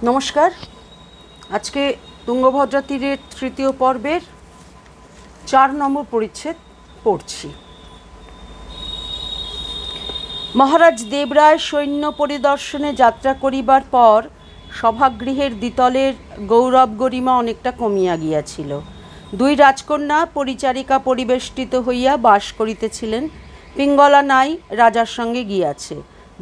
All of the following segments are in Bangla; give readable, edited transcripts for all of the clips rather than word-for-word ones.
নমস্কার। আজকে তুঙ্গভদ্রা তীরের তৃতীয় পর্বের 4 নম্বর পরিচ্ছেদ পড়ছি। মহারাজ দেবরায় সৈন্য পরিদর্শনে যাত্রা করিবার পর সভাগৃহের দ্বিতলের গৌরব গরিমা অনেকটা কমিয়া গিয়াছিল। 2 রাজকন্যা পরিচারিকা পরিবেষ্টিত হইয়া বাস করিতেছিলেন। পিঙ্গলা নাই রাজার সঙ্গে গিয়াছে।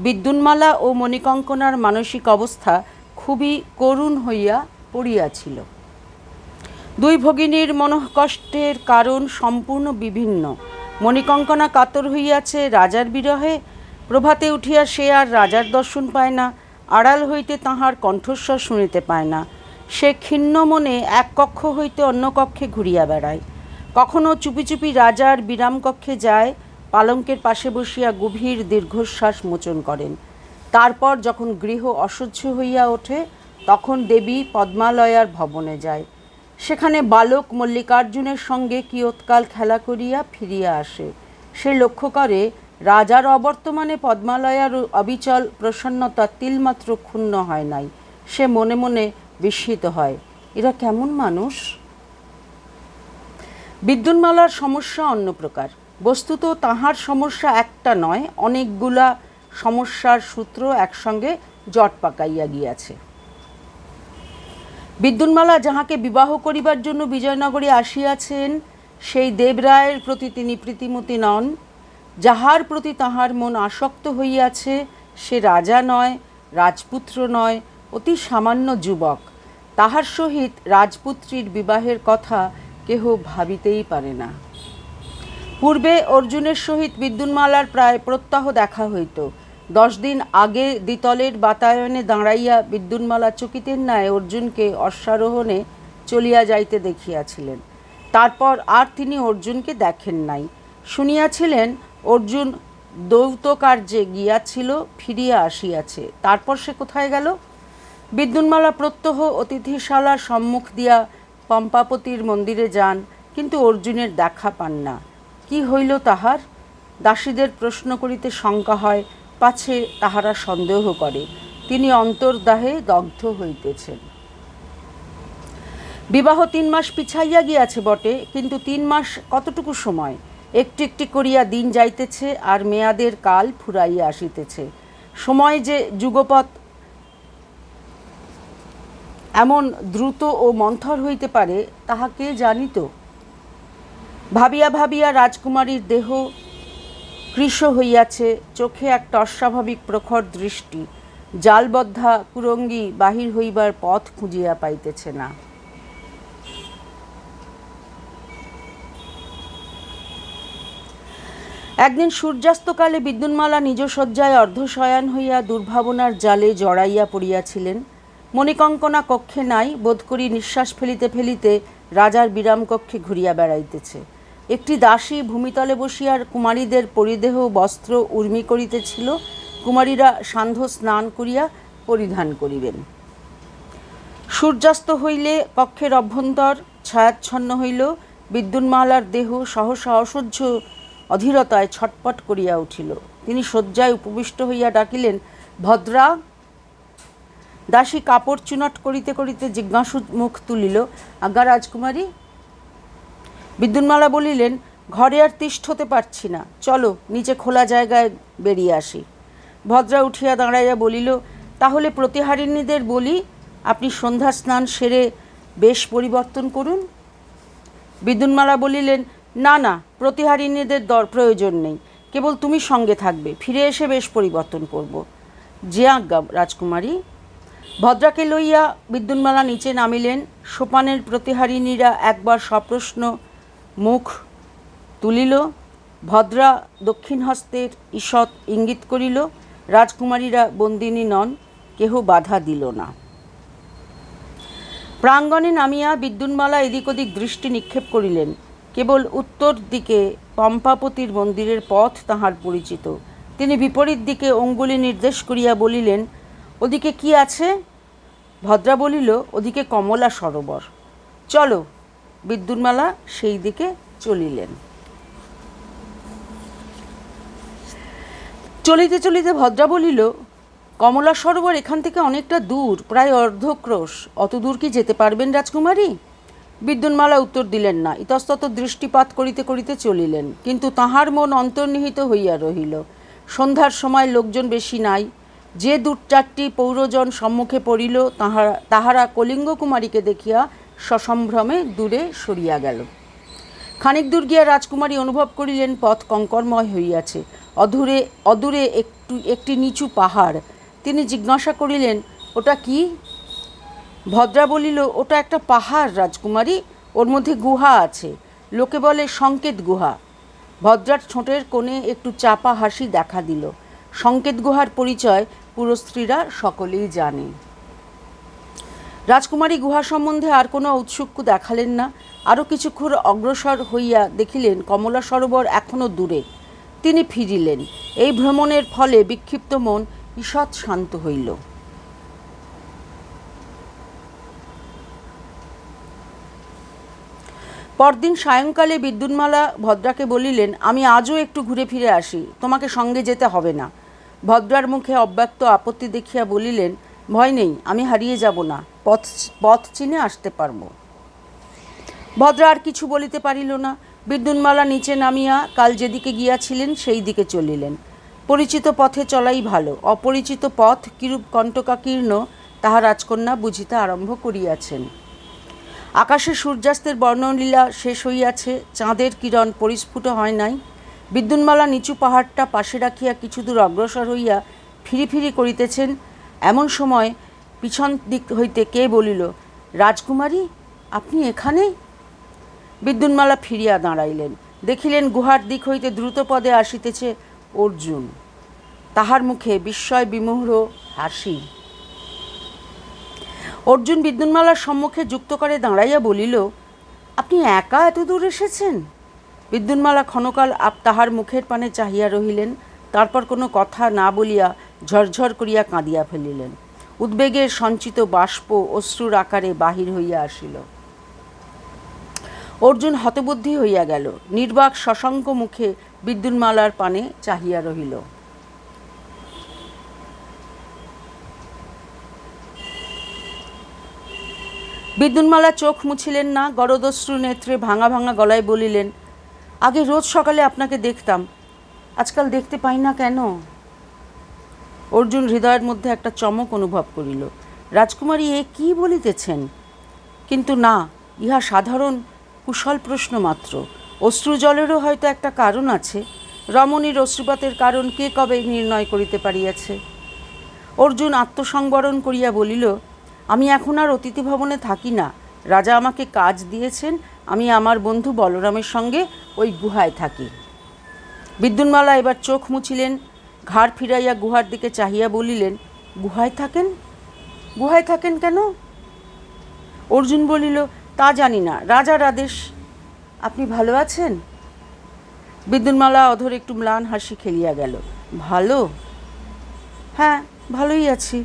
বিদ্যুন্মালা ও মণিকঙ্কনার মানসিক অবস্থা খুবই করুণ হইয়া পড়িয়াছিল। 2 ভগিনীর মনোকষ্টের কারণ সম্পূর্ণ বিভিন্ন। মণিকঙ্কনা কাতর হইয়াছে রাজার বিরহে। প্রভাতে উঠিয়া সে আর রাজার দর্শন পায় না, আড়াল হইতে তাহার কণ্ঠস্বর শুনিতে পায় না। সে ক্ষীণ মনে এক কক্ষ হইতে অন্য কক্ষে ঘুরিয়া বেড়ায়। কখনো চুপি চুপি রাজার বিরামকক্ষে যায়, পালঙ্কের পাশে বসিয়া গভীর দীর্ঘশ্বাস মোচন করেন। তারপর যখন গৃহ অসহ্য হইয়া ওঠে, তখন দেবী পদ্মালয়ার ভবনে যায়। সেখানে বালক মল্লিকার্জুনের সঙ্গে কিয়ৎকাল খেলা করিয়া ফিরিয়া আসে। সে লক্ষ্য করে রাজার অবর্তমানে পদ্মালয়ার অবিচল প্রসন্নতা তিলমাত্র ক্ষুণ্ণ হয় নাই। সে মনে মনে বিস্মিত হয়, এরা কেমন মানুষ? বিদ্যুন্মালার সমস্যা অন্য প্রকার। বস্তুত তাহার সমস্যা একটা নয়, অনেকগুলা সমস্যার সূত্র একসঙ্গে জট পাকাইয়া গিয়াছে। বিদ্যুন্মালা যাহাকে বিবাহ করিবার জন্য বিজয়নগরে আসিয়াছেন, সেই দেবরায়ের প্রতি তিনি প্রীতিমতী নন। যাহার প্রতি তাহার মন আসক্ত হইয়াছে, সে রাজা নয়, রাজপুত্র নয়, অতি সামান্য যুবক। তাহার সহিত রাজপুত্রীর বিবাহের কথা কেহ ভাবিতেই পারে না। পূর্বে অর্জুনের সহিত বিদ্যুন্মালার প্রায় প্রত্যহ দেখা হইত। 10 দিন আগে দ্বিতলের বাতায়নে দাঁড়াইয়া বিদ্যুন্মালা চকিতের ন্যায় অর্জুনকে অশ্বারোহণে চলিয়া যাইতে দেখিয়াছিলেন। তারপর আর তিনি অর্জুনকে দেখেন নাই। শুনিয়াছিলেন অর্জুন দৌতকার্যে গিয়াছিল, ফিরিয়া আসিয়াছে। তারপর সে কোথায় গেল? বিদ্যুন্মালা প্রত্যহ অতিথিশালার সম্মুখ দিয়া পম্পাপতির মন্দিরে যান, কিন্তু অর্জুনের দেখা পান না। কি হইল তাহার? দাসীদের প্রশ্ন করিতে শঙ্কা হয়, পাছে তাহারা সন্দেহ করে তিনি অন্তর্দাহে দগ্ধ হইতেছেন। বিবাহ 3 মাস পিছাইয়া গিয়াছে বটে, কিন্তু 3 মাস কতটুকু সময়? একটি একটি করিয়া দিন যাইতেছে, আর মেয়াদের কাল ফুরাইয়া আসিতেছে। সময় যে যুগপৎ এমন দ্রুত ও মন্থর হইতে পারে, তাহা কে জানিত? ভাবিয়া ভাবিয়া রাজকুমারীর দেহ কৃশ হইয়াছে, চোখে একটা অস্বাভাবিক প্রখর দৃষ্টি। জালবদ্ধা কুরঙ্গী বাহির হইবার পথ খুঁজিয়া পাইতেছে না। একদিন সূর্যাস্তকালে বিদ্যুন্মালা নিজ শয্যায় অর্ধশয়ান হইয়া দুর্ভাবনার জালে জড়াইয়া পড়িয়াছিলেন। মণিকঙ্কনা কক্ষে নাই, বোধ করি নিঃশ্বাস ফেলিতে ফেলিতে রাজার বিরামকক্ষে ঘুরিয়া বেড়াইতেছে। একটি দাসী ভূমিতলে বসিয়া কুমারীদের পরিদেহ বস্ত্র উর্মি করিতেছিল। কুমারীরা সান্ধ্য স্নান করিয়া পরিধান করিবেন। সূর্যাস্ত হইলে কক্ষের অভ্যন্তর ছায়াচ্ছন্ন হইল। বিদ্যুন্মালার দেহ সহসা অসহ্য অধীরতায় ছটপট করিয়া উঠিল। তিনি শয্যায় উপবিষ্ট হইয়া ডাকিলেন, ভদ্রা। দাসী কাপড় চুনট করিতে করিতে জিজ্ঞাসু মুখ তুলিল, আজ্ঞা রাজকুমারী। বিদ্যুন্মালা বলিলেন, ঘরে আর তিষ্ঠতে পারছি না, চলো নিচে খোলা জায়গায় বেরিয়ে আসি। ভদ্রা উঠিয়া দাঁড়াইয়া বলিল, তাহলে প্রতিহারিণীদের বলি আপনি সন্ধ্যা স্নান সেরে বেশ পরিবর্তন করুন। বিদ্যুন্মালা বলিলেন, না না, প্রতিহারিণীদের প্রয়োজন নেই, কেবল তুমি সঙ্গে থাকবে, ফিরে এসে বেশ পরিবর্তন করব। যে আজ্ঞা রাজকুমারী। ভদ্রাকে লইয়া বিদ্যুন্মালা নিচে নামিলেন। সোপানের প্রতিহারিণীরা একবার সপ্রশ্ন মুখ তুলিল। ভদ্রা দক্ষিণ হস্তের ঈষৎ ইঙ্গিত করিল। রাজকুমারীরা বন্দিনী নন, কেহ বাধা দিল না। প্রাঙ্গণে নামিয়া বিদ্যুন্মালা এদিক ওদিক দৃষ্টি নিক্ষেপ করিলেন। কেবল উত্তর দিকে পম্পাপতির মন্দিরের পথ তাহার পরিচিত। তিনি বিপরীত দিকে অঙ্গুলি নির্দেশ করিয়া বলিলেন, ওদিকে কি আছে? ভদ্রা বলিল, ওদিকে কমলা সরোবর। চলো। বিদ্যুন্মালা সেই দিকে চলিলেন। চলিতে চলিতে ভদ্রা বলিল, কমলা সরোবর এখান থেকে অনেকটা দূর, প্রায় অর্ধক্রোশ। অত দূর কি যেতে পারবেন রাজকুমারী? বিদ্যুন্মালা উত্তর দিলেন না, ইতস্তত দৃষ্টিপাত করিতে করিতে চলিলেন। কিন্তু তাহার মন অন্তর্নিহিত হইয়া রহিল। সন্ধ্যার সময় লোকজন বেশি নাই। যে দু চারটি পৌরজন সম্মুখে পড়িল, তাহারা কলিঙ্গ কুমারীকে দেখিয়া সসম্ভ্রমে দূরে সরিয়া গেল। খানিক দূর গিয়া রাজকুমারী অনুভব করিলেন পথ কঙ্করময় হইয়াছে। অদূরে একটি নিচু পাহাড়। তিনি জিজ্ঞাসা করিলেন, ওটা কি? ভদ্রা বলিল, ওটা একটা পাহাড় রাজকুমারী, ওর মধ্যে গুহা আছে, লোকে বলে সংকেত গুহা। ভদ্রার ঠোঁটের কোণে একটু চাপা হাসি দেখা দিল। সংকেত গুহার পরিচয় পুরস্ত্রীরা সকলেই জানে। রাজকুমারী গুহা সম্বন্ধে আর কোনো ঔৎসুক্য দেখালেন না। আরও কিছুক্ষণ অগ্রসর হইয়া দেখিলেন কমলা সরোবর এখনও দূরে। তিনি ফিরিলেন। এই ভ্রমণের ফলে বিক্ষিপ্ত মন ঈষৎ শান্ত হইল। পরদিন সায়ংকালে বিদ্যুন্মালা ভদ্রাকে বলিলেন, আমি আজও একটু ঘুরে ফিরে আসি, তোমাকে সঙ্গে যেতে হবে না। ভদ্রার মুখে অব্যক্ত আপত্তি দেখিয়া বলিলেন, ভয় নেই, আমি হারিয়ে যাব না, পথ চিনে আসতে পারব। ভদ্রা আর কিছু বলিতে পারিল না। বিদ্যুন্মালা নিচে নামিয়া কাল যেদিকে গিয়াছিলেন সেই দিকে চলিলেন। পরিচিত পথে চলাই ভালো। অপরিচিত পথ কিরূপ কণ্টকাকীর্ণ তাহা রাজকন্যা বুঝিতে আরম্ভ করিয়াছেন। আকাশে সূর্যাস্তের বর্ণলীলা শেষ হইয়াছে, চাঁদের কিরণ পরিস্ফুট হয় নাই। বিদ্যুন্মালা নিচু পাহাড়টা পাশে রাখিয়া কিছু দূর অগ্রসর হইয়া ফিরি ফিরি করিতেছেন। এমন সময় পিছন দিক হইতে কে বলিল, রাজকুমারী, আপনি এখানে? বিদ্যুন্মালা ফিরিয়া দাঁড়াইলেন। দেখিলেন গুহার দিক হইতে দ্রুতপদে আসিতেছে অর্জুন। তাহার মুখে বিস্ময় বিমূঢ় হাসি। অর্জুন বিদ্যুন্মালার সম্মুখে যুক্ত করে দাঁড়াইয়া বলিল, আপনি একা এত দূর এসেছেন? বিদ্যুন্মালা ক্ষণকাল তাহার মুখের পানে চাহিয়া রহিলেন। তারপর কোনো কথা না বলিয়া ঝরঝর করিয়া কাঁদিয়া ফেলিলেন। উদ্বেগের সঞ্চিত বাষ্প অশ্রুর আকারে বাহির হইয়া আসিল। অর্জুন হতবুদ্ধি হইয়া গেল। নির্বাক শশাঙ্ক মুখে বিদ্যুন্মালার পানে চাহিয়া রহিল। বিদ্যুন্মালা চোখ মুছিলেন না। গরদশ্রু নেত্রে ভাঙা ভাঙা গলায় বলিলেন, আগে রোজ সকালে আপনাকে দেখতাম, আজকাল দেখতে পাই না কেন? অর্জুন হৃদয়ের মধ্যে একটা চমক অনুভব করিল। রাজকুমারী এ কি বলিতেছেন? কিন্তু না, ইহা সাধারণ কুশল প্রশ্ন মাত্র। অশ্রুজলেরও হয়তো একটা কারণ আছে। রমণীর অশ্রুপাতের কারণ কে কবে নির্ণয় করিতে পারিয়াছে? অর্জুন আত্মসংবরণ করিয়া বলিল, আমি এখন আর অতিথি ভবনে থাকি না। রাজা আমাকে কাজ দিয়েছেন, আমি আমার বন্ধু বলরামের সঙ্গে ওই গুহায় থাকি। বিদ্যুন্মালা এবার চোখ মুছিলেন। ঘাড় ফিরাইয়া গুহার দিকে চাহিয়া বলিলেন, গুহায় থাকেন? গুহায় থাকেন কেন? অর্জুন বলিল, তা জানি না, রাজার আদেশ। আপনি ভালো আছেন? বিদ্যুন্মালা অধর একটু ম্লান হাসি খেলিয়া গেল। ভালো? হ্যাঁ, ভালোই আছি।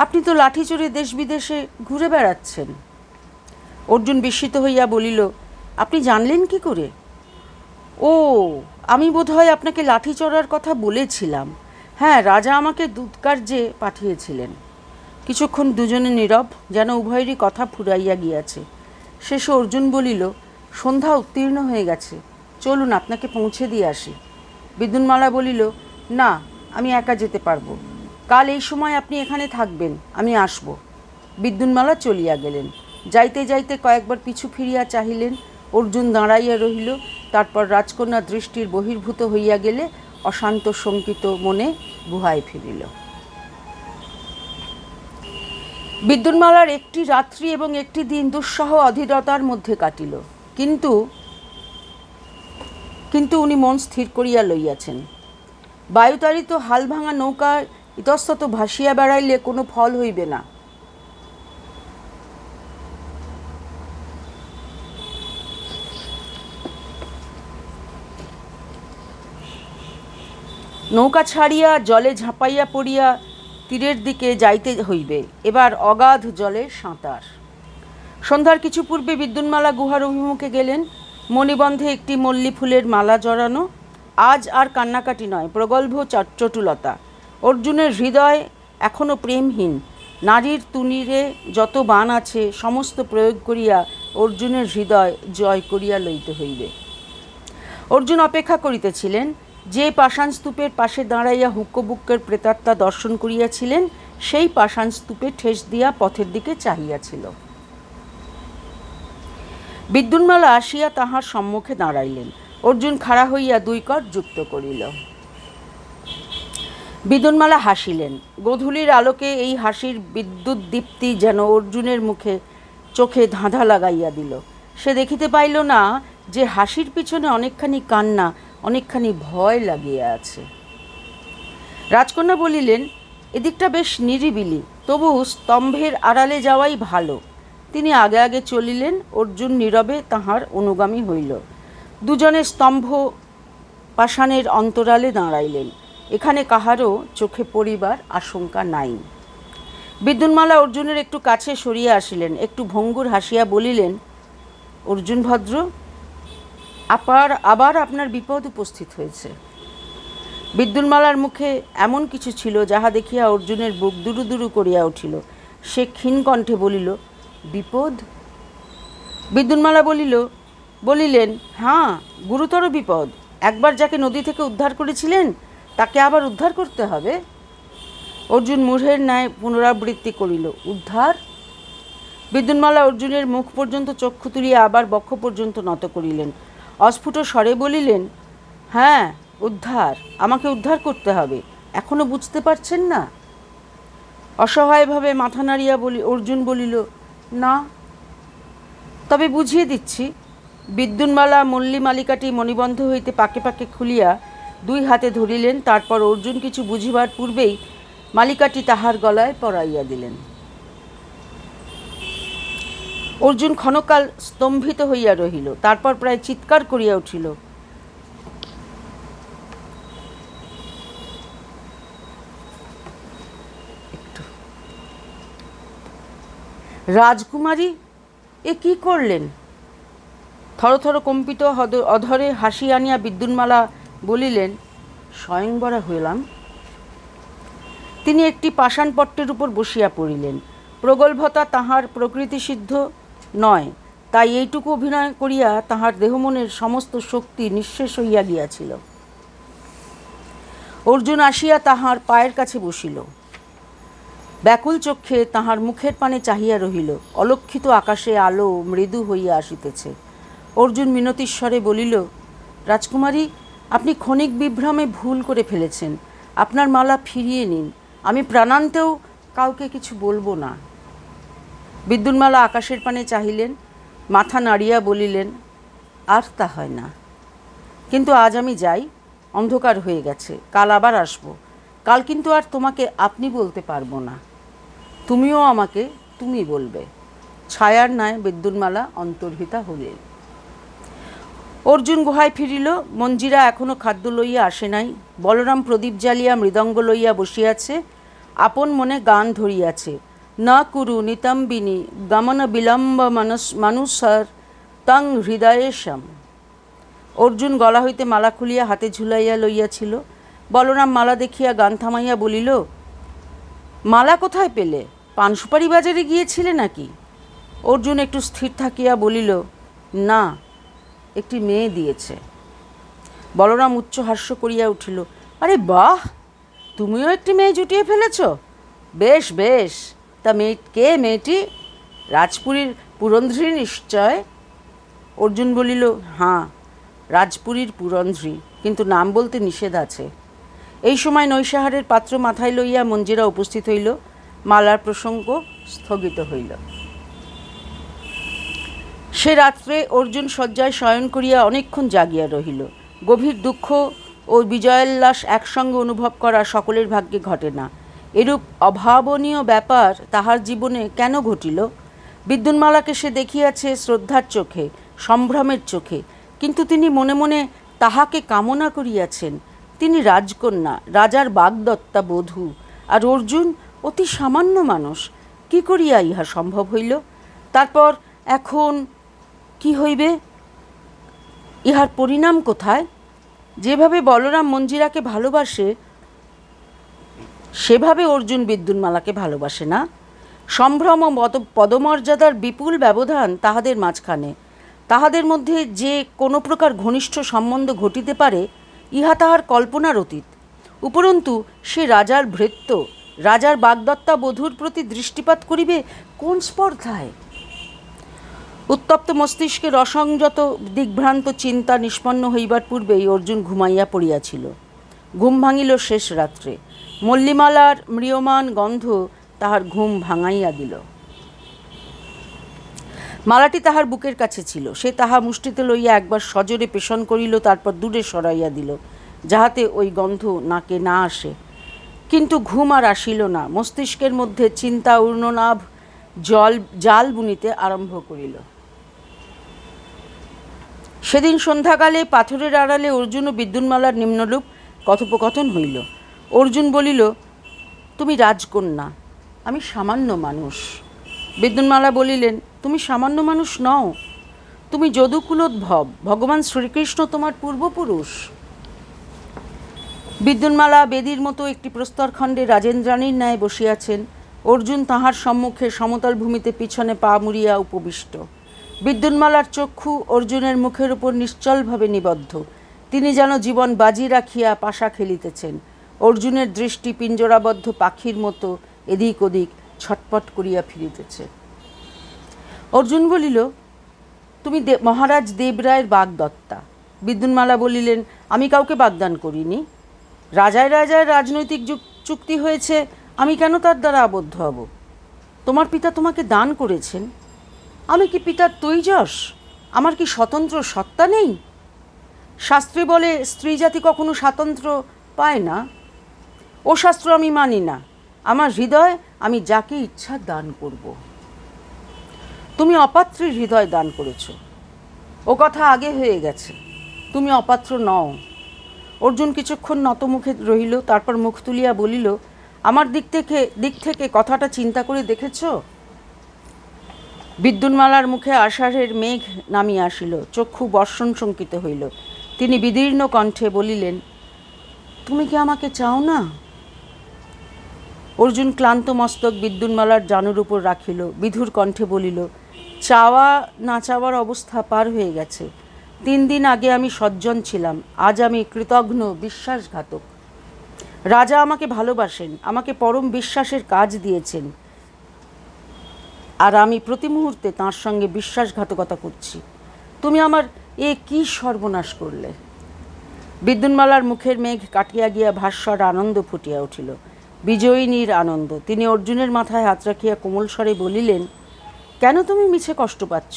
আপনি তো লাঠি চড়ে দেশ বিদেশে ঘুরে বেড়াচ্ছেন। অর্জুন বিস্মিত হইয়া বলিল, আপনি জানলেন কি করে? ও, আমি বোধহয় আপনাকে লাঠি চড়ার কথা বলেছিলাম। হ্যাঁ, রাজা আমাকে দূতকার্যে পাঠিয়েছিলেন। কিছুক্ষণ দুজনে নীরব, যেন উভয়েরই কথা ফুরাইয়া গিয়াছে। শেষে অর্জুন বলিল, সন্ধ্যা উত্তীর্ণ হয়ে গেছে, চলুন আপনাকে পৌঁছে দিয়ে আসি। বিদ্যুন্মালা বলিল, না, আমি একা যেতে পারবো। কাল এই সময় আপনি এখানে থাকবেন, আমি আসব। বিদ্যুন্মালা চলিয়া গেলেন। যাইতে যাইতে কয়েকবার পিছু ফিরিয়া চাহিলেন। অর্জুন দাঁড়াইয়া রহিল। তারপর রাজকন্যা দৃষ্টির বহির্ভূত হইয়া গেলে অশান্ত শঙ্কিত মনে গুহায় ফিরিল। বিদ্যুন্মালার একটি রাত্রি এবং একটি দিন দুঃসহ অধীরতার মধ্যে কাটিল। কিন্তু উনি মন স্থির করিয়া লইয়াছেন। বায়ুতাড়িত হাল ভাঙা নৌকা ইতস্তত ভাসিয়া বেড়াইলে কোনো ফল হইবে না। নৌকা ছাড়িয়া জলে ঝাঁপাইয়া পড়িয়া তীরের দিকে যাইতে হইবে। এবার অগাধ জলে সাঁতার। সন্ধ্যার কিছু পূর্বে বিদ্যুন্মালা গুহার অভিমুখে গেলেন। মণিবন্ধে একটি মল্লী ফুলের মালা জড়ানো। আজ আর কান্নাকাটি নয়, প্রগল্ভ চটুলতা। অর্জুনের হৃদয় এখনও প্রেমহীন। নারীর তুনিরে যত বাণ আছে সমস্ত প্রয়োগ করিয়া অর্জুনের হৃদয় জয় করিয়া লইতে হইবে। অর্জুন অপেক্ষা করিতেছিলেন। যে পাষাণ স্তূপের পাশে দাঁড়াইয়া হুক্কবুক্কের প্রেতাত্মা দর্শন করিয়াছিলেন সেই পাষাণ স্তূপে ঠেস দিয়া পথের দিকে চাহিয়াছিল। বিদ্যুন্মালা আসিয়া তাহার সম্মুখে দাঁড়াইলেন। অর্জুন খাড়া হইয়া দুই কর যুক্ত করিল। বিদ্যুন্মালা হাসিলেন। গোধূলির আলোকে এই হাসির বিদ্যুৎ দীপ্তি যেন অর্জুনের চোখে ধাঁধা লাগাইয়া দিল। সে দেখিতে পাইল না যে হাসির পিছনে অনেকখানি কান্না, অনেকখানি ভয় লাগিয়া আছে। রাজকন্যা বলিলেন, এদিকটা বেশ নিরিবিলি, তবু স্তম্ভের আড়ালে যাওয়াই ভালো। তিনি আগে আগে চলিলেন। অর্জুন নীরবে তাহার অনুগামী হইল। দুজনে স্তম্ভ পাষাণের অন্তরালে দাঁড়াইলেন। এখানে কাহারও চোখে পড়িবার আশঙ্কা নাই। বিদ্যুন্মালা অর্জুনের একটু কাছে সরিয়া আসিলেন। একটু ভঙ্গুর হাসিয়া বলিলেন, অর্জুন ভদ্র, আবার আপনার বিপদ উপস্থিত হয়েছে। বিদ্যুন্মালার মুখে এমন কিছু ছিল যাহা দেখিয়া অর্জুনের বুক দুরু দুরু করিয়া উঠিল। সে ক্ষীণ কণ্ঠে বলিল, বিপদ? বিদ্যুন্মালা বলিলেন, হ্যাঁ, গুরুতর বিপদ। একবার যাকে নদী থেকে উদ্ধার করেছিলেন তাকে আবার উদ্ধার করতে হবে। অর্জুন মূঢ়ের ন্যায় পুনরাবৃত্তি করিল, উদ্ধার? বিদ্যুন্মালা অর্জুনের মুখ পর্যন্ত চক্ষু তুলিয়া আবার বক্ষ পর্যন্ত নত করিলেন। অস্ফুট স্বরে বলিলেন, হ্যাঁ, উদ্ধার। আমাকে উদ্ধার করতে হবে। এখনো বুঝতে পারছেন না? অসহায়ভাবে মাথা নাড়িয়া অর্জুন বলিল, না। তবে বুঝিয়ে দিচ্ছি। বিদ্যুন্মালা মল্লী মালিকাটি মণিবন্ধ হইতে পাকে পাকে খুলিয়া দুই হাতে ধরিলেন। তারপর অর্জুন কিছু বুঝিবার পূর্বেই মালিকাটি তাহার গলায় পরাইয়া দিলেন। অর্জুন ক্ষণকাল স্তম্ভিত হইয়া রহিল। তারপর প্রায় চিৎকার করিয়া উঠিল, রাজকুমারী, এ কি করলেন? থরথর কম্পিত অধরে হাসি আনিয়া বিদ্যুন্মালা বলিলেন, স্বয়ংবরা হইলাম। তিনি একটি পাষাণপট্টের উপর বসিয়া পড়িলেন। প্রগল্ভতা তাহার প্রকৃতিসিদ্ধ নয়, তাই এইটুকু অভিনয় করিয়া তাহার দেহমনের সমস্ত শক্তি নিঃশেষ হইয়া গিয়াছিল। অর্জুন আসিয়া তাহার পায়ের কাছে বসিল। ব্যাকুল চক্ষে তাহার মুখের পানে চাহিয়া রহিল। অলক্ষিত আকাশে আলো মৃদু হইয়া আসিতেছে। অর্জুন মিনতিস্বরে বলিল, রাজকুমারী, আপনি ক্ষণিক বিভ্রমে ভুল করে ফেলেছেন। আপনার মালা ফিরিয়ে নিন। আমি প্রাণান্তেও কাউকে কিছু বলবো না। বিদ্যুন্মালা আকাশের পানে চাহিলেন, মাথা নাড়িয়া বলিলেন, আর তা হয় না। কিন্তু আজ আমি যাই, অন্ধকার হয়ে গেছে। কাল আবার আসবো। কাল কিন্তু আর তোমাকে আপনি বলতে পারবো না। তুমিও আমাকে তুমি বলবে। ছায়ার ন্যায় বিদ্যুন্মালা অন্তর্হিতা হলেন। অর্জুন গুহায় ফিরিল। মঞ্জিরা এখনও খাদ্য লইয়া আসে নাই। বলরাম প্রদীপ জ্বালিয়া মৃদঙ্গ লইয়া বসিয়াছে, আপন মনে গান ধরিয়াছে। না কুরু নিতম্বিনী গমন বিলম্ব মানুষার তং হৃদয়েশম। অর্জুন গলা হইতে মালা খুলিয়া হাতে ঝুলাইয়া লইয়াছিল। বলরাম মালা দেখিয়া গান থামাইয়া বলিল, মালা কোথায় পেলে? পানসুপারি বাজারে গিয়েছিলে নাকি? অর্জুন একটু স্থির থাকিয়া বলিল, না, একটি মেয়ে দিয়েছে। বলরাম উচ্চ হাস্য করিয়া উঠিল, আরে বাহ, তুমিও একটি মেয়ে জুটিয়ে ফেলেছ? বেশ বেশ। তা কে মেয়েটি? রাজপুরীর পুরন্ধ্রী নিশ্চয়। অর্জুন বলিল, হ্যাঁ, রাজপুরীর পুরন্ধ্রী, কিন্তু নাম বলতে নিষেধ আছে। এই সময় নৈশাহারের পাত্র মাথায় লইয়া মঞ্জিরা উপস্থিত হইল। মালার প্রসঙ্গ স্থগিত হইল। সে রাত্রে অর্জুন শয্যায় শয়ন করিয়া অনেকক্ষণ জাগিয়া রহিল। গভীর দুঃখ ও বিজয়োল্লাস একসঙ্গে অনুভব করা সকলের ভাগ্যে ঘটে না। এরূপ অভাবনীয় ব্যাপার তাহার জীবনে কেন ঘটিল? বিদ্যুন্মালাকে সে দেখিয়াছে শ্রদ্ধার চোখে, সম্ভ্রমের চোখে, কিন্তু তিনি মনে মনে তাহাকে কামনা করিয়াছেন। তিনি রাজকন্যা, রাজার বাগদত্তা বধূ, আর অর্জুন অতি সামান্য মানুষ। কি করিয়া ইহা সম্ভব হইল? তারপর এখন কি হইবে? ইহার পরিণাম কোথায়? যেভাবে বলরাম মঞ্জিরাকে ভালোবাসে সেভাবে অর্জুন বিদ্যুন্মালাকে ভালোবাসে না। সম্ভ্রম ও পদমর্যাদার বিপুল ব্যবধান তাহাদের মাঝখানে। তাহাদের মধ্যে যে কোনো প্রকার ঘনিষ্ঠ সম্বন্ধ ঘটিতে পারে, ইহা তাহার কল্পনার অতীত। উপরন্তু সে রাজার ভৃত্য, রাজার বাগদত্তা বধূর প্রতি দৃষ্টিপাত করিবে কোন স্পর্ধায়? উত্তপ্ত মস্তিষ্কের অসংযত দিগ্ভ্রান্ত চিন্তা নিষ্পন্ন হইবার পূর্বেই অর্জুন ঘুমাইয়া পড়িয়াছিল। ঘুম ভাঙিল শেষ রাত্রে। মল্লিমালার ম্রিয়মান গন্ধ তাহার ঘুম ভাঙাইয়া দিল। মালাটি তাহার বুকের কাছে ছিল। সে তাহা মুষ্টিতে লইয়া একবার সজোরে পেষণ করিল, তারপর দূরে সরাইয়া দিল, যাহাতে ওই গন্ধ নাকে না আসে। কিন্তু ঘুম আর আসিল না। মস্তিষ্কের মধ্যে চিন্তা উর্ণনাভ জাল বুনিতে আরম্ভ করিল। সেদিন সন্ধ্যাকালে পাথরের আড়ালে অর্জুন ও বিদ্যুন্মালার নিম্নরূপ কথোপকথন হইল। অর্জুন বলিল, তুমি রাজকন্যা, আমি সামান্য মানুষ। বিদ্যুন্মালা বলিলেন, তুমি সামান্য মানুষ নও, তুমি যদুকুলোদ্ভব, ভগবান শ্রীকৃষ্ণ তোমার পূর্বপুরুষ। বিদ্যুন্মালা বেদীর মতো একটি প্রস্তরখণ্ডে রাজেন্দ্রাণীর ন্যায় বসিয়াছেন। অর্জুন তাহার সম্মুখে সমতল ভূমিতে পিছনে পা মুড়িয়া উপবিষ্ট। বিদ্যুন্মালার চক্ষু অর্জুনের মুখের উপর নিশ্চলভাবে নিবদ্ধ। তিনি যেন জীবন বাজি রাখিয়া পাশা খেলিতেছেন। অর্জুনের দৃষ্টি পিঞ্জরাবদ্ধ পাখির মতো এদিক ওদিক ছটপট করিয়া ফিরিতেছে। অর্জুন বলিল, তুমি মহারাজ দেবরায়ের বাগদত্তা। বিদ্যুন্মালা বলিলেন, আমি কাউকে বাগদান করিনি। রাজায় রাজায় রাজনৈতিক চুক্তি হয়েছে, আমি কেন তার দ্বারা আবদ্ধ হব? তোমার পিতা তোমাকে দান করেছেন। আমি কি পিতার তৈজস? আমার কি স্বতন্ত্র সত্তা নেই? শাস্ত্রে বলে স্ত্রী জাতি কখনো স্বাতন্ত্র্য পায় না। ও শাস্ত্র আমি মানি না। আমার হৃদয় আমি যাকে ইচ্ছা দান করব। তুমি অপাত্রের হৃদয় দান করেছ। ও কথা আগে হয়ে গেছে। তুমি অপাত্র নও। অর্জুন কিছুক্ষণ নতমুখে রহিল, তারপর মুখ তুলিয়া বলিল, আমার দিক থেকে কথাটা চিন্তা করে দেখেছ? বিদ্যুন্মালার মুখে আষাঢ়ের মেঘ নামিয়া আসিল, চক্ষু বর্ষণ শঙ্কিত হইল। তিনি বিদীর্ণ কণ্ঠে বলিলেন, তুমি কি আমাকে চাও না? অর্জুন ক্লান্ত মস্তক বিদ্যুন্মালার জানুর উপর রাখিল, বিধুর কণ্ঠে বলিল, চাওয়া না চাওয়ার অবস্থা পার হয়ে গেছে। 3 দিন আগে আমি সজ্জন ছিলাম, আজ আমি কৃতঘ্ন বিশ্বাসঘাতক। রাজা আমাকে ভালোবাসেন, আমাকে পরম বিশ্বাসের কাজ দিয়েছেন, আর আমি প্রতি মুহূর্তে তাঁর সঙ্গে বিশ্বাসঘাতকতা করছি। তুমি আমার এ কি সর্বনাশ করলে? বিদ্যুন্মালার মুখের মেঘ কাটিয়া গিয়া ভাস্বর আনন্দ ফুটিয়া উঠিল, বিজয়িনীর আনন্দ। তিনি অর্জুনের মাথায় হাত রাখিয়া কোমল স্বরে বলিলেন, কেন তুমি মিছে কষ্ট পাচ্ছ?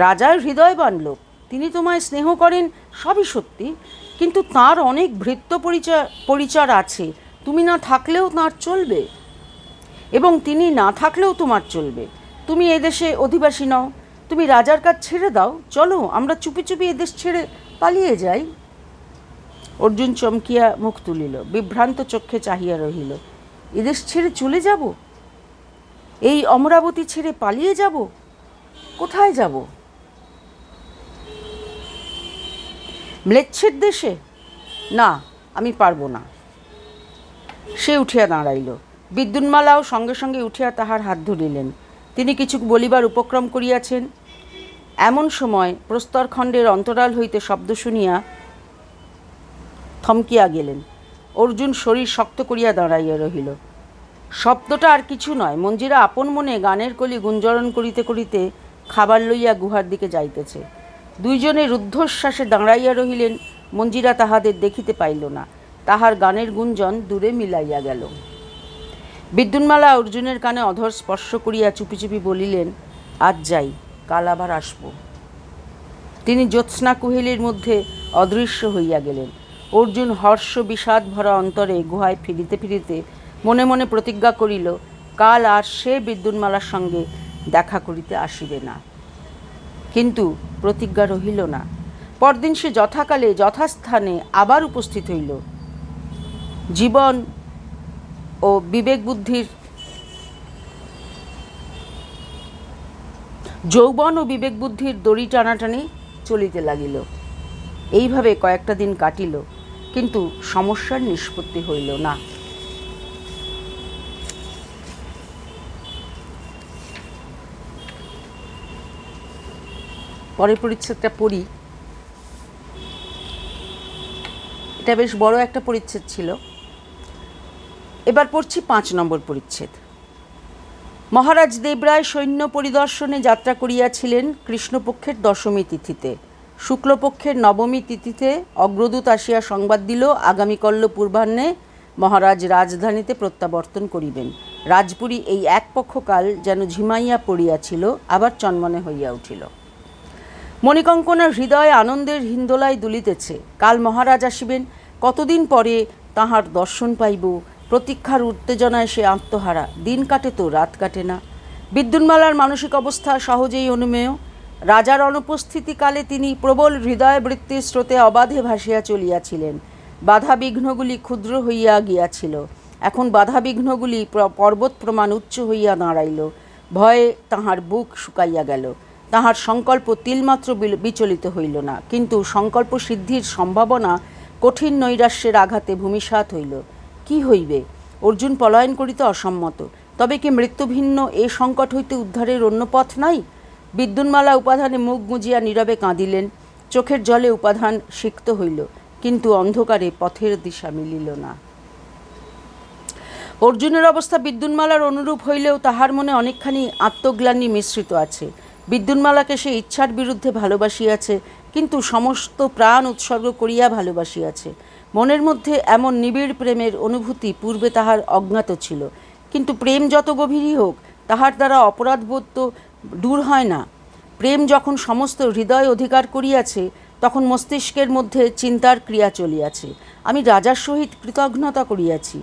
রাজার হৃদয়বান লোক, তিনি তোমায় স্নেহ করেন, সবই সত্যি, কিন্তু তাঁর অনেক ভৃত্য পরিচর আছে। তুমি না থাকলেও তাঁর চলবে, এবং তিনি না থাকলেও তোমার চলবে। তুমি এদেশে অধিবাসী নও। তুমি রাজার কাজ ছেড়ে দাও, চলো আমরা চুপি চুপি এদেশ ছেড়ে পালিয়ে যাই। অর্জুন চমকিয়া মুখ তুলিল, বিভ্রান্ত চক্ষে চাহিয়া রহিল। এদেশ ছেড়ে চলে যাব? এই অমরাবতী ছেড়ে পালিয়ে যাব? কোথায় যাব? ম্লেচ্ছের দেশে? না, আমি পারবো না। সে উঠিয়া দাঁড়াইল। বিদ্যুন্মালাও সঙ্গে সঙ্গে উঠিয়া তাহার হাত ধরিলেন। তিনি কিছু বলিবার উপক্রম করিয়াছেন, এমন সময় প্রস্তরখণ্ডের অন্তরাল হইতে শব্দ শুনিয়া থমকিয়া গেলেন। অর্জুন শরীর শক্ত করিয়া দাঁড়াইয়া রহিল। শব্দটা আর কিছু নয়, মঞ্জিরা আপন মনে গানের কলি গুঞ্জরণ করিতে করিতে খাবার লইয়া গুহার দিকে যাইতেছে। দুইজনে রুদ্ধশ্বাসে দাঁড়াইয়া রহিলেন। মঞ্জিরা তাহাদের দেখিতে পাইল না। তাহার গানের গুঞ্জন দূরে মিলাইয়া গেল। বিদ্যুন্মালা অর্জুনের কানে অধর স্পর্শ করিয়া চুপি চুপি বলিলেন, আজ যাই, কাল আবার আসব। তিনি জ্যোৎস্না কুহেলির মধ্যে অদৃশ্য হইয়া গেলেন। অর্জুন হর্ষ বিষাদ ভরা অন্তরে গুহায় ফিরিতে ফিরিতে মনে মনে প্রতিজ্ঞা করিল, কাল আর সে বিদ্যুন্মালার সঙ্গে দেখা করিতে আসিবে না। কিন্তু প্রতিজ্ঞা রহিল না। পরদিন সে যথাকালে যথাস্থানে আবার উপস্থিত হইল। জীবন ও বিবেক বুদ্ধির যৌবন ও বিবেক বুদ্ধির দড়ি টানাটানি চলিতে লাগিল। এইভাবে কয়েকটা দিন কাটিল, কিন্তু সমস্যার নিষ্পত্তি হইল না। পরের পরিচ্ছেদটা পড়ি। এটা বেশ বড় একটা পরিচ্ছেদ ছিল। এবার পড়ছি 5 নম্বর পরিচ্ছেদ। মহারাজ দেবরায় সৈন্য পরিদর্শনে যাত্রা করিয়াছিলেন কৃষ্ণপক্ষের দশমী তিথিতে। শুক্লপক্ষের নবমী তিথিতে অগ্রদূত আসিয়া সংবাদ দিল, আগামীকল্য পূর্বাহ্নে মহারাজ রাজধানীতে প্রত্যাবর্তন করিবেন। রাজপুরী এই এক পক্ষকাল যেন ঝিমাইয়া পড়িয়াছিল, আবার চন্মনে হইয়া উঠিল। মণিকঙ্কনার হৃদয়ে আনন্দের হিন্দোলায় দুলিতেছে। কাল মহারাজ আসিবেন, কতদিন পরে তাঁহার দর্শন পাইব। প্রতীক্ষার উত্তেজনায় সে আত্মহারা। দিন কাটে তো, রাত কাটে না। বিদ্যুন্মালার মানসিক অবস্থা সহজেই অনুমেয়। রাজার অনুপস্থিতিকালে তিনি প্রবল হৃদয়বৃত্তির স্রোতে অবাধে ভাসিয়া চলিয়াছিলেন। বাধা বিঘ্নগুলি ক্ষুদ্র হইয়া গিয়াছিল, এখন বাধা বিঘ্নগুলি পর্বত প্রমাণ উচ্চ হইয়া দাঁড়াইল। ভয়ে তাহার বুক শুকাইয়া গেল। তাহার সংকল্প তিলমাত্র বিচলিত হইল না, কিন্তু সংকল্প সিদ্ধির সম্ভাবনা কঠিন নৈরাশ্যের আঘাতে ভূমিসাৎ হইল। কি হইবে? অর্জুন পলায়ন করিতে অসম্মত, তবে কি মৃত্যুভিন্ন এ সংকট হইতে উদ্ধারের অন্য পথ নাই? বিদ্যুন্মালা উপাধানে মুখ গুঁজিয়া নীরবে কাঁদিলেন। চোখের জলে উপাধান সিক্ত হইল, কিন্তু অন্ধকারে পথের দিশা মিলিল না। অর্জুনের অবস্থা বিদ্যুন্মালার অনুরূপ হইলেও তাহার মনে অনেকখানি আত্মগ্লানি মিশ্রিত আছে। বিদ্যুন্মালাকে সে ইচ্ছার বিরুদ্ধে ভালোবাসিয়াছে, কিন্তু সমস্ত প্রাণ উৎসর্গ করিয়া ভালোবাসিয়াছে। মনের মধ্যে এমন নিবিড় প্রেমের অনুভূতি পূর্বে তাহার অজ্ঞাত ছিল, কিন্তু প্রেম যত গভীরই হোক, তাহার দ্বারা অপরাধবোধ তো দূর হয় না। প্রেম যখন সমস্ত হৃদয় অধিকার করিয়াছে, তখন মস্তিষ্কের মধ্যে চিন্তার ক্রিয়া চলিয়াছে। আমি রাজার সহিত কৃতজ্ঞতা করিয়াছি,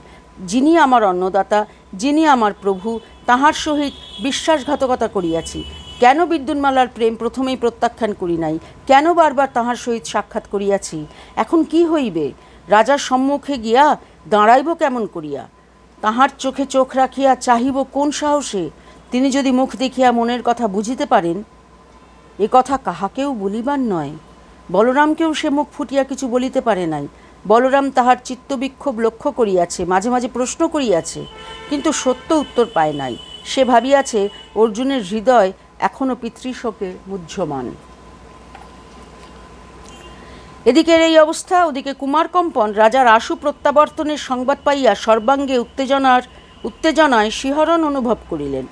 যিনি আমার অন্নদাতা, যিনি আমার প্রভু, তাহার সহিত বিশ্বাসঘাতকতা করিয়াছি। কেন বিদ্যুন্মালার প্রেম প্রথমেই প্রত্যাখ্যান করি নাই? কেন বারবার তাহার সহিত সাক্ষাৎ করিয়াছি? এখন কি হইবে? রাজার সম্মুখে গিয়া দাঁড়াইব কেমন করিয়া? তাহার চোখে চোখ রাখিয়া চাহিব কোন সাহসে? তিনি যদি মুখ দেখিয়া মনের কথা বুঝিতে পারেন। এ কথা কাহাকেও বলিবার নয়। বলরামকেও সে মুখ ফুটিয়া কিছু বলিতে পারে নাই। বলরাম তাহার চিত্তবিক্ষোভ লক্ষ্য করিয়াছে, মাঝে মাঝে প্রশ্ন করিয়াছে, কিন্তু সত্য উত্তর পায় নাই। সে ভাবিয়াছে অর্জুনের হৃদয় এখনও পিতৃশোকে মুহ্যমান। এদিকের এই অবস্থা, ওদিকে কুমারকম্পন রাজার আশু প্রত্যাবর্তনের সংবাদ পাইয়া সর্বাঙ্গে উত্তেজনায় শিহরণ অনুভব করিলেন।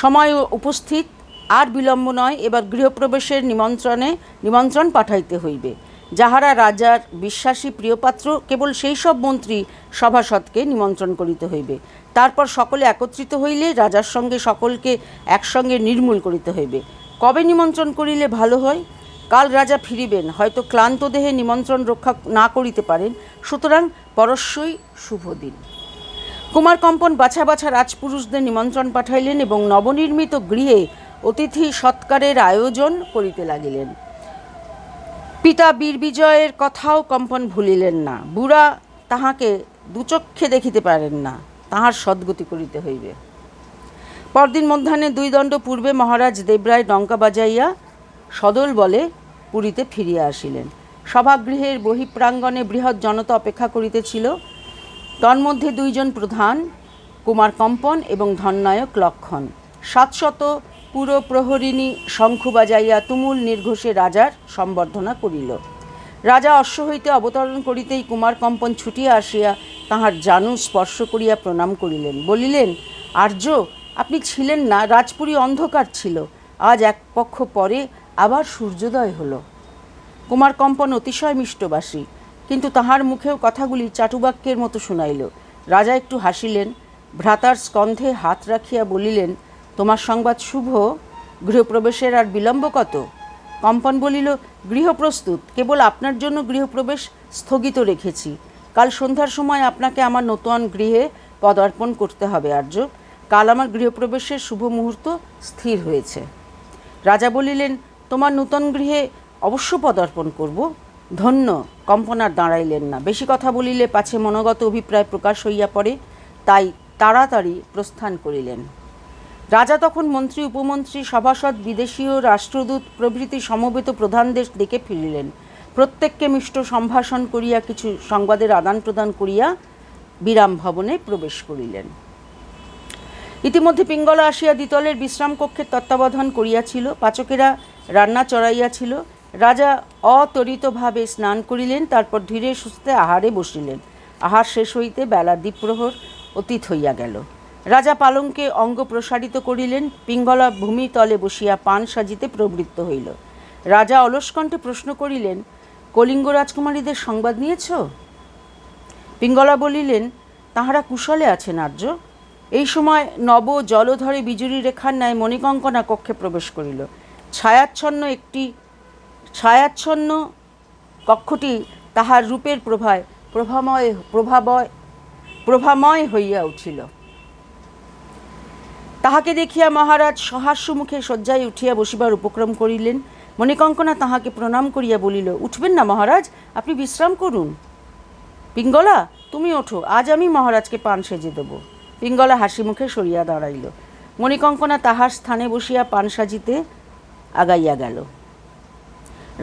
সময় উপস্থিত, আর বিলম্ব নয়। এবার গৃহপ্রবেশের নিমন্ত্রণ পাঠাইতে হইবে। যাহারা রাজার বিশ্বাসী প্রিয়পাত্র, কেবল সেই সব মন্ত্রী সভাসদকে নিমন্ত্রণ করিতে হইবে। তারপর সকলে একত্রিত হইলে রাজার সঙ্গে সকলকে একসঙ্গে নির্মূল করিতে হইবে। কবে নিমন্ত্রণ করিলে ভালো হয়? কাল রাজা ফিরিবেন, হয়তো ক্লান্ত দেহে নিমন্ত্রণ রক্ষা না করিতে পারেন, সুতরাং পরস্যই শুভ দিন। কুমারকম্পন বাছা বাছা রাজপুরুষদের নিমন্ত্রণ পাঠাইলেন এবং নবনির্মিত গৃহে অতিথি সৎকারের আয়োজন করিতে লাগিলেন। পিতা বীর বিজয়ের কথাও কম্পন ভুলিলেন না। বুড়া তাহাকে দুচক্ষে দেখিতে পারেন না, তাহার সদ্গতি করিতে হইবে। পরদিন মধ্যাহ্নে 2 দণ্ড পূর্বে মহারাজ দেবরায় ডঙ্কা বাজাইয়া সদল বলে পুরীতে ফিরিয়া আসিলেন। সভাগৃহের বহিঃপ্রাঙ্গণে বৃহৎ জনতা অপেক্ষা করিতেছিল। তন্মধ্যে 2 জন প্রধান, কুমারকম্পন এবং ধননায়ক লক্ষণ। 700 পুরো প্রহরিণী শঙ্খ বাজাইয়া তুমুল নির্ঘোষে রাজার সম্বর্ধনা করিল। রাজা অশ্ব হইতে অবতরণ করিতেই কুমারকম্পন ছুটিয়া আসিয়া তাহার জানু স্পর্শ করিয়া প্রণাম করিলেন। বলিলেন, আর্য, আপনি ছিলেন না, রাজপুরী অন্ধকার ছিল। আজ এক পক্ষ পরে আবার সূর্যোদয় হল। কুমারকম্পন অতিশয় মিষ্টভাষী, কিন্তু তাহার মুখেও কথাগুলি চাটুবাক্যের মতো শুনাইল। রাজা একটু হাসিলেন, ভ্রাতার স্কন্ধে হাত রাখিয়া বলিলেন, তোমার সংবাদ শুভ। গৃহপ্রবেশের আর বিলম্ব কত? কম্পন বলিল, গৃহপ্রস্তুত, কেবল আপনার জন্য গৃহপ্রবেশ স্থগিত রেখেছি। কাল সন্ধ্যার সময় আপনাকে আমার নতুন গৃহে পদার্পণ করতে হবে আর্য। কাল আমার গৃহপ্রবেশের শুভ মুহূর্ত স্থির হয়েছে। রাজা বলিলেন, তোমার নূতন গৃহে অবশ্য পদার্পণ করব। ধন্য। কম্পন আর দাঁড়াইলেন না। বেশি কথা বলিলে পাছে মনোগত অভিপ্রায় প্রকাশ হইয়া পড়ে, তাই তাড়াতাড়ি প্রস্থান করিলেন। রাজা তখন মন্ত্রী, উপমন্ত্রী, সভাসদ, বিদেশীয় রাষ্ট্রদূত প্রভৃতি সমবেত প্রধানদের ডেকে ফিরিলেন। প্রত্যেককে মিষ্ট সম্ভাষণ করিয়া কিছু সংবাদের আদান প্রদান করিয়া বিরাম ভবনে প্রবেশ করিলেন। ইতিমধ্যে পিঙ্গলা আসিয়া দ্বিতলের বিশ্রাম কক্ষের তত্ত্বাবধান করিয়াছিল, পাচকেরা রান্না চড়াইয়াছিল। রাজা অতরিতভাবে স্নান করিলেন, তারপর ধীরে সুস্থে আহারে বসিলেন। আহার শেষ হইতে বেলা দ্বীপ্রহর অতীত হইয়া গেল। রাজা পালঙ্কে অঙ্গ প্রসারিত করিলেন, পিঙ্গলা ভূমিতলে বসিয়া পান সাজিতে প্রবৃত্ত হইল। রাজা অলসকণ্ঠে প্রশ্ন করিলেন, কলিঙ্গ রাজকুমারীদের সংবাদ নিয়েছ? পিঙ্গলা বলিলেন, তাহারা কুশলে আছেন আর্য। এই সময় নব জলধরে বিজুরি রেখার ন্যায় মণিকঙ্কনা কক্ষে প্রবেশ করিল। ছায়াচ্ছন্ন কক্ষটি তাহার রূপের প্রভায় প্রভাময় হইয়া উঠিল। তাহাকে দেখিয়া মহারাজ সহাস্য মুখে শয্যায় উঠিয়া বসিবার উপক্রম করিলেন। মণিকঙ্কনা তাহাকে প্রণাম করিয়া বলিল, উঠবেন না মহারাজ, আপনি বিশ্রাম করুন। পিঙ্গলা, তুমি ওঠো, আজ আমি মহারাজকে পান সেজে দেব। পিঙ্গলা হাসি মুখে সরিয়া দাঁড়াইল। মণিকঙ্কনা তাহার স্থানে বসিয়া পান সাজিতে আগাইয়া গেল।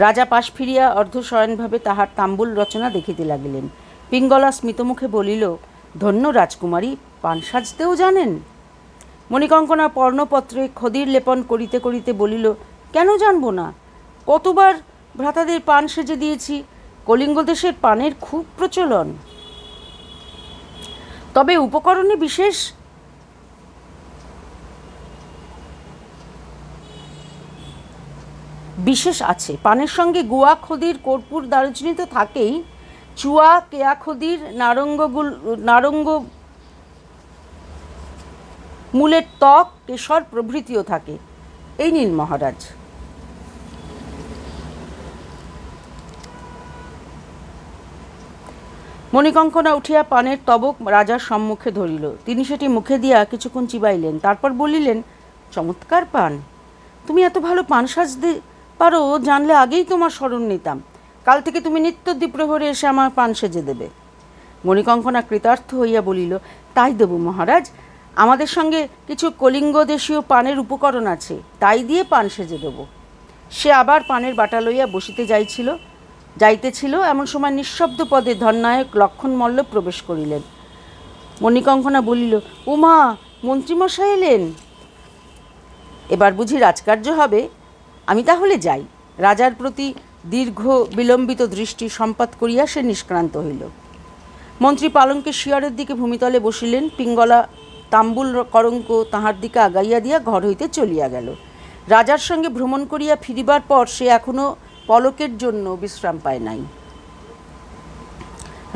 রাজা পাশ ফিরিয়া অর্ধশয়নভাবে তাহার তাম্বুল রচনা দেখিতে লাগিলেন। পিঙ্গলা স্মিতমুখে বলিল, ধন্য রাজকুমারী, পান সাজতেও জানেন? মণিকঙ্কনা পর্ণপত্রে খদির লেপন করিতে করিতে বলিল, কেন জানব না? কতবার ভ্রাতাদের পান সেজে দিয়েছি। কলিঙ্গ দেশের পানের খুব প্রচলন, তবে উপকরণে বিশেষ আছে। পানের সঙ্গে গুয়া, খদির, কর্পূর, দারুচিনি তো থাকেই, চুয়া, কেয়া খদির, নারঙ্গ মূলের ত্বক, কেশর প্রভৃতিও থাকে। এই নিন মহারাজ। মণিকঙ্কনা উঠিয়া পানের তবক রাজার সম্মুখে ধরিল। তিনি সেটি মুখে দিয়া কিছুক্ষণ চিবাইলেন, তারপর বলিলেন, চমৎকার পান। তুমি এত ভালো পান সাজতে পারো জানলে আগেই তোমার স্মরণ নিতাম। কাল থেকে তুমি নিত্য দ্বিপ্রহরে এসে আমার পান সেজে দেবে। মণিকঙ্কনা কৃতার্থ হইয়া বলিল, তাই দেব মহারাজ। আমাদের সঙ্গে কিছু কলিঙ্গ দেশীয় পানের উপকরণ আছে, তাই দিয়ে পান সেজে দেব। সে আবার পানের বাটা লইয়া বসিতে যাইতেছিল, এমন সময় নিঃশব্দ পদে ধননায়ক লক্ষণ মল্ল প্রবেশ করিলেন। মণিকঙ্কনা বলিল, উমা, মন্ত্রীমশাই এলেন, এবার বুঝি রাজকার্য হবে। আমি তাহলে যাই। রাজার প্রতি দীর্ঘ বিলম্বিত দৃষ্টি সম্পাত করিয়া সে নিষ্ক্রান্ত হইল। মন্ত্রী পালঙ্কে শিয়রের দিকে ভূমিতলে বসিলেন। পিঙ্গলা তাম্বুল করঙ্ক তাহার দিকে আগাইয়া দিয়া ঘর হইতে চলিয়া গেল। রাজার সঙ্গে ভ্রমণ করিয়া ফিরিবার পর সে এখনো পলকের জন্য বিশ্রাম পায় নাই।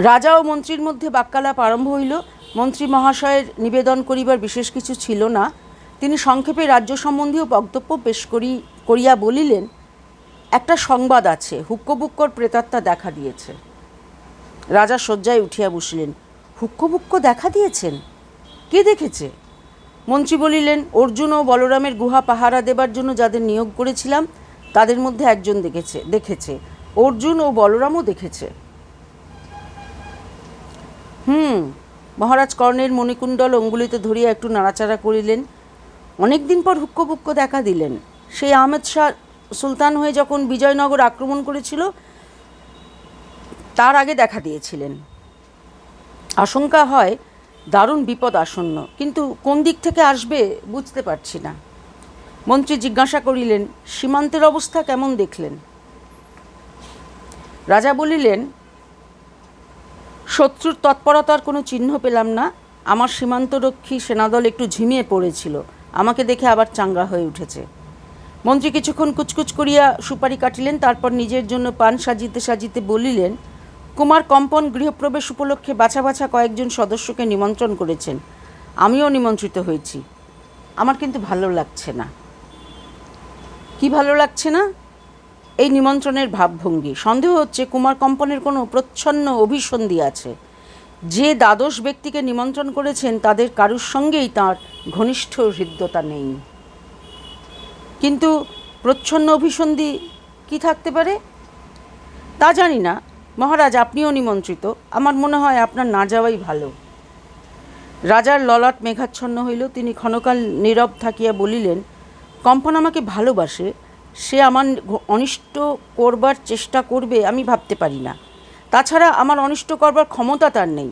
রাজা ও মন্ত্রীর মধ্যে বাক্যালাপ আরম্ভ হইল। মন্ত্রী মহাশয়ের নিবেদন করিবার বিশেষ কিছু ছিল না। তিনি সংক্ষেপে রাজ্য সম্বন্ধীয় বক্তব্য পেশ করিয়া বলিলেন, একটা সংবাদ আছে, হুক্কবুক্কর প্রেতাত্মা দেখা দিয়েছে। রাজা শয্যায় উঠিয়া বসিলেন। হুক্কবুক্ক দেখা দিয়েছেন? কে দেখেছে? মন্ত্রী বলিলেন, অর্জুন ও বলরামের গুহা পাহারা দেবার জন্য যাদের নিয়োগ করেছিলাম তাদের মধ্যে একজন দেখেছে। অর্জুন ও বলরামও দেখেছে। মহারাজ কর্ণের মণিকুণ্ডল অঙ্গুলিতে ধরিয়া একটু নাড়াচাড়া করিলেন। অনেক দিন পর হুক্কবুক্ক দেখা দিলেন। সেই আহমেদ শাহ সুলতান হয়ে যখন বিজয়নগর আক্রমণ করেছিল তার আগে দেখা দিয়েছিলেন। আশঙ্কা হয় দারুণ বিপদ আসন্ন, কিন্তু কোন দিক থেকে আসবে বুঝতে পারছি না। মন্ত্রী জিজ্ঞাসা করিলেন, সীমান্তের অবস্থা কেমন দেখলেন? রাজা বলিলেন, শত্রুর তৎপরতার কোনো চিহ্ন পেলাম না। আমার সীমান্তরক্ষী সেনাদল একটু ঝিমিয়ে পড়েছিল, আমাকে দেখে আবার চাঙ্গা হয়ে উঠেছে। মন্ত্রী কিছুক্ষণ কুচকুচ করিয়া সুপারি কাটিলেন, তারপর নিজের জন্য পান সাজিতে সাজিতে বলিলেন, কুমার কম্পন গৃহপ্রবেশ উপলক্ষে বাছা বাছা কয়েকজন সদস্যকে নিমন্ত্রণ করেছেন। আমিও নিমন্ত্রিত হয়েছি। আমার কিন্তু ভালো লাগছে না। কি ভালো লাগছে না? এই নিমন্ত্রণের ভাবভঙ্গি। সন্দেহ হচ্ছে কুমার কম্পনের কোনো প্রচ্ছন্ন অভিসন্ধি আছে। যে দ্বাদশ ব্যক্তিকে নিমন্ত্রণ করেছেন তাদের কারুর সঙ্গেই তাঁর ঘনিষ্ঠ হৃদ্যতা নেই। কিন্তু প্রচ্ছন্ন অভিসন্ধি কি থাকতে পারে তা জানি না। মহারাজ, আপনিও নিমন্ত্রিত। আমার মনে হয় আপনার না যাওয়াই ভালো। রাজার ললাট মেঘাচ্ছন্ন হইল। তিনি ক্ষণকাল নীরব থাকিয়া বলিলেন, কম্পন আমাকে ভালোবাসে, সে আমার অনিষ্ট করবার চেষ্টা করবে আমি ভাবতে পারি না। তাছাড়া আমার অনিষ্ট করবার ক্ষমতা তার নেই।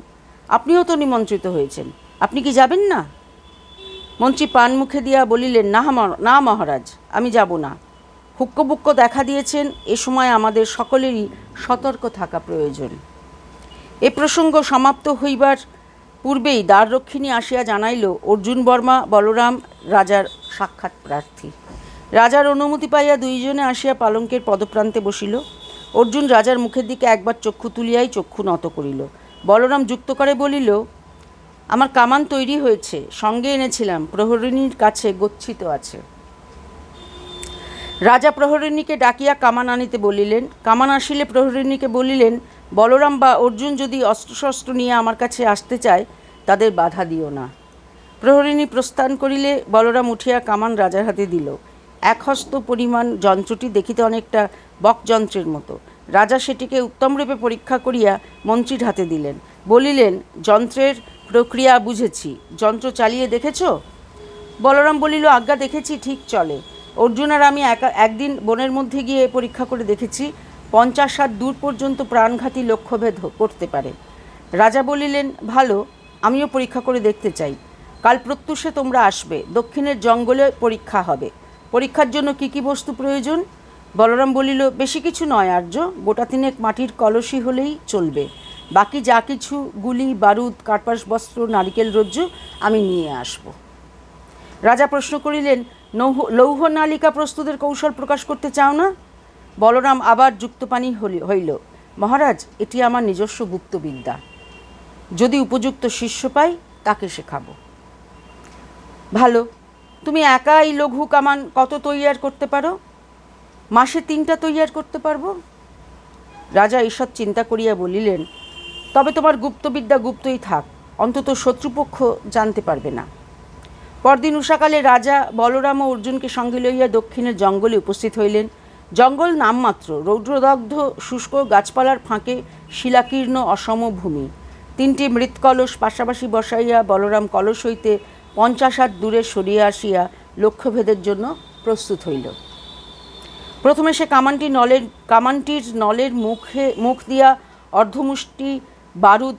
আপনিও তো নিমন্ত্রিত হয়েছেন, আপনি কি যাবেন না? মন্ত্রী পান মুখে দিয়া বলিলেন, না মহারাজ, আমি যাব না। হুক্কবুক্ক দেখা দিয়েছেন, এ সময় আমাদের সকলেরই সতর্ক থাকা প্রয়োজন। এ প্রসঙ্গ সমাপ্ত হইবার পূর্বেই দ্বাররক্ষিণী আসিয়া জানাইল, অর্জুন বর্মা বলরাম রাজার সাক্ষাৎ প্রার্থী। রাজার অনুমতি পাইয়া দুইজনে আসিয়া পালঙ্কের পদপ্রান্তে বসিল। অর্জুন রাজার মুখের দিকে একবার চক্ষু তুলিয়াই চক্ষু নত করিল। বলরাম যুক্ত করে বলিল, আমার কামান তৈরি হয়েছে, সঙ্গে এনেছিলাম, প্রহরিণীর কাছে গচ্ছিত আছে। রাজা প্রহরিণীকে ডাকিয়া কামান আনিতে বলিলেন। কামান আসিলে প্রহরিণীকে বলিলেন, বলরাম বা অর্জুন যদি অস্ত্রশস্ত্র নিয়ে আমার কাছে আসতে চায়, তাদের বাধা দিও না। প্রহরিণী প্রস্থান করিলে বলরাম উঠিয়া কামান রাজার হাতে দিল। এক হস্ত পরিমাণ যন্ত্রটি দেখিতে অনেকটা বকযন্ত্রের মতো। রাজা সেটিকে উত্তমরূপে পরীক্ষা করিয়া মন্ত্রীর হাতে দিলেন। বলিলেন, যন্ত্রের প্রক্রিয়া বুঝেছি, যন্ত্র চালিয়ে দেখেছ? বলরাম বলিল, আজ্ঞা দেখেছি, ঠিক চলে। অর্জুন আর আমি একদিন বনের মধ্যে গিয়ে পরীক্ষা করে দেখেছি, 50 হাত দূর পর্যন্ত প্রাণঘাতী লক্ষ্যভেদ করতে পারে। রাজা বলিলেন, ভালো, আমিও পরীক্ষা করে দেখতে চাই। কাল প্রত্যুষে তোমরা আসবে, দক্ষিণের জঙ্গলে পরীক্ষা হবে। পরীক্ষার জন্য কী কী বস্তু প্রয়োজন? বলরাম বলিল, বেশি কিছু নয় আর্য, গোটা তিনেক মাটির কলসি হলেই চলবে। বাকি যা কিছু গুলি, বারুদ, কার্পাস বস্ত্র, নারিকেল রজ্জু আমি নিয়ে আসব। রাজা প্রশ্ন করিলেন, লৌহ নালিকা প্রস্তুতের কৌশল প্রকাশ করতে চাও না? বলরাম আবার যুক্তপানি হইল, মহারাজ, এটি আমার নিজস্ব গুপ্তবিদ্যা, যদি উপযুক্ত শিষ্য পাই তাকে শেখাবো। ভালো, তুমি একা এই লঘু কামান কত তৈয়ার করতে পারো? মাসে 3টা তৈয়ার করতে পারবো। রাজা ঈষৎ চিন্তা করিয়া বলিলেন, তবে তোমার গুপ্তবিদ্যা গুপ্তই থাক, অন্তত শত্রুপক্ষ জানতে পারবে না। পরদিন উষাকালে রাজা বলরাম ও অর্জুনকে সঙ্গে লইয়া দক্ষিণের জঙ্গলে উপস্থিত হইলেন। জঙ্গল নামমাত্র, রৌদ্রদগ্ধ শুষ্ক গাছপালার ফাঁকে শিলাকীর্ণ অসম ভূমি। 3টি মৃৎকলস পাশাপাশি বসাইয়া বলরাম কলস হইতে 50 হাত দূরে সরিয়া আসিয়া লক্ষ্যভেদের জন্য প্রস্তুত হইল। প্রথমে সে কামানটির নলের মুখ দিয়া অর্ধমুষ্টি বারুদ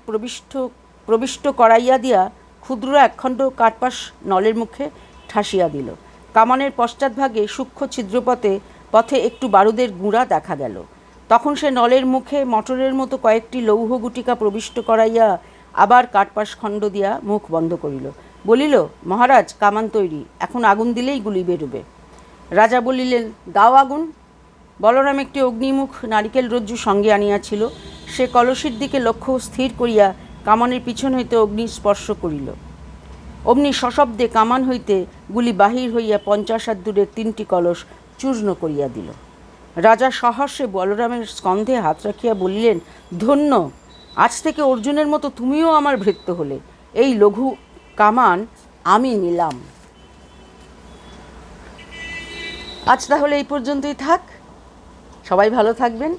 প্রবিষ্ট করাইয়া দিয়া ক্ষুদ্র একখণ্ড কার্পাস নলের মুখে ঠাসিয়া দিল। কামানের পশ্চাৎভাগে সূক্ষ্ম পথে একটু বারুদের গুঁড়া দেখা গেল। তখন সে নলের মুখে মটরের মতো কয়েকটি লৌহ গুটিকা প্রবিষ্ট করাইয়া আবার কার্পাস খণ্ড দিয়া মুখ বন্ধ করিল। বলিল, মহারাজ, কামান তৈরি, এখন আগুন দিলেই গুলি বেরোবে। রাজা বলিলেন, দাও আগুন। বলরাম একটি অগ্নিমুখ নারিকেল রজ্জু সঙ্গে আনিয়াছিল। সে কলসির দিকে লক্ষ্য স্থির করিয়া কামানের পিছন হইতে অগ্নি স্পর্শ করিল। অমনি সশব্দে কামান হইতে গুলি বাহির হইয়া 50 হাত দূরে 3টি কলস চূর্ণ করিয়া দিল। রাজা সহর্ষে বলরামের স্কন্ধে হাত রাখিয়া বলিলেন, ধন্য, আজ থেকে অর্জুনের মতো তুমিও আমার ভৃত্য হলে। এই লঘু কামান আমি নিলাম। আজ তাহলে এই পর্যন্তই থাক। সবাই ভালো থাকবেন।